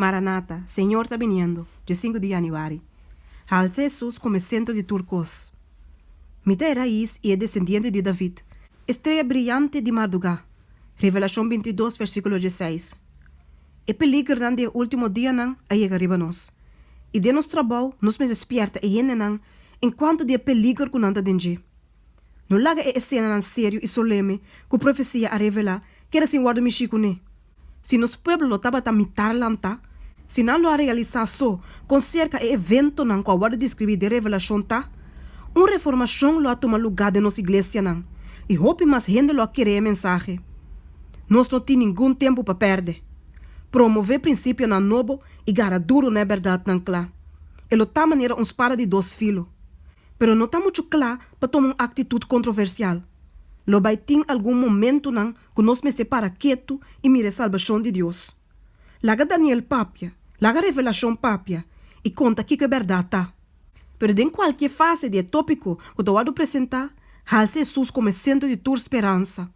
Maranata, Senhor está vindo, dia 5 de januário. Al Jesus como centro de Turcos. Mita é raiz e é descendente de David. Estrela brilhante de madrugada. Revelação 22, versículo 16. E peligro de último dia não aí arriba nós. E de nosso trabalho, nos me despierta e ainda não, enquanto de peligro que nada denge. No laga é cena não sério e solene, que a profecia a revelar, que era sem guarda mexico né. Se nos pueblo estava a mitar lanta, se não lo a realizar só, com cerca e evento não que a guarda descrever de revelação tá, uma reformação lo a tomar lugar de nossa igreja não, e hope mais gente lo a querer a mensagem. Nós não temos nenhum tempo para perder. Promover princípio na novo e gara duro na verdade não claro. E lo tá maneira uns para de dois filhos. Pero não está muito claro para tomar uma atitude controversial. Lo vai ter algum momento não que nós me separa quieto e mire a salvação de Deus. Laga Daniel papia, laga revelação papia e conta que é verdade tá. Pero em qualquer fase de tópico que eu vou apresentar, hal Jesus como centro de tua esperança.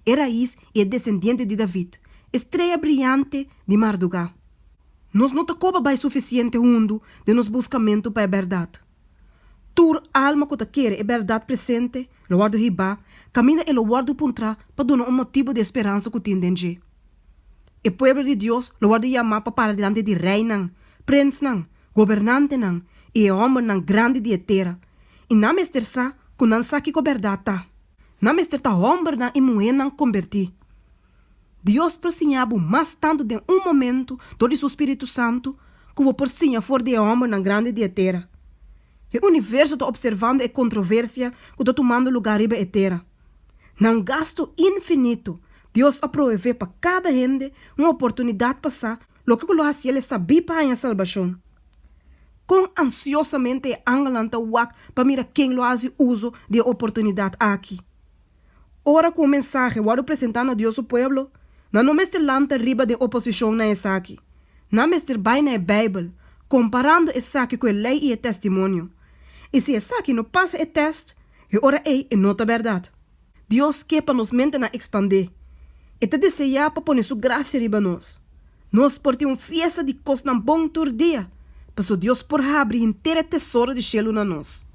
É raiz e é descendente de David, estrela brilhante de madrugada. Nós não tocamos bem suficiente mundo de nos buscamento para a verdade. Tua alma que quer é verdade presente, lo guardo riba, caminha e lo guardo puntra para dar motivo de esperança que tem dentro. O povo de Deus lo guardo chamar para diante de rei não, príncipe não, governante não, e homem não grande de terra. E não me estressa que não sabe que a verdade tá. Não me estressa homem não e mulher não convertir. Deus persinhava mais tanto de momento do seu Espírito Santo que o persinha for de homem não grande de terra. O universo está observando a controvérsia que está tomando lugar riba a terra. Num gasto infinito, Deus aproveitou para cada gente uma oportunidade de passar lo que lo hacía ele sabia para a salvação. Com ansiosamente angelanta wak para mirar quem lo hace uso de oportunidade aqui. Ora com o mensagem vou apresentar a Deus o povo, não me estar lanta riba de oposição na essa aqui. Não me estar bem na Bíblia, comparando essa aqui com a lei e o testemunho. E se essa aqui não passa o teste, ora é nota verdade. Deus quer para nos mente na expandir. E te deseja para pôr sua graça riba nós. Nós por ter uma festa de coisa na bom tur dia, para Deus por abrir inteiro tesouro de cielo na nós.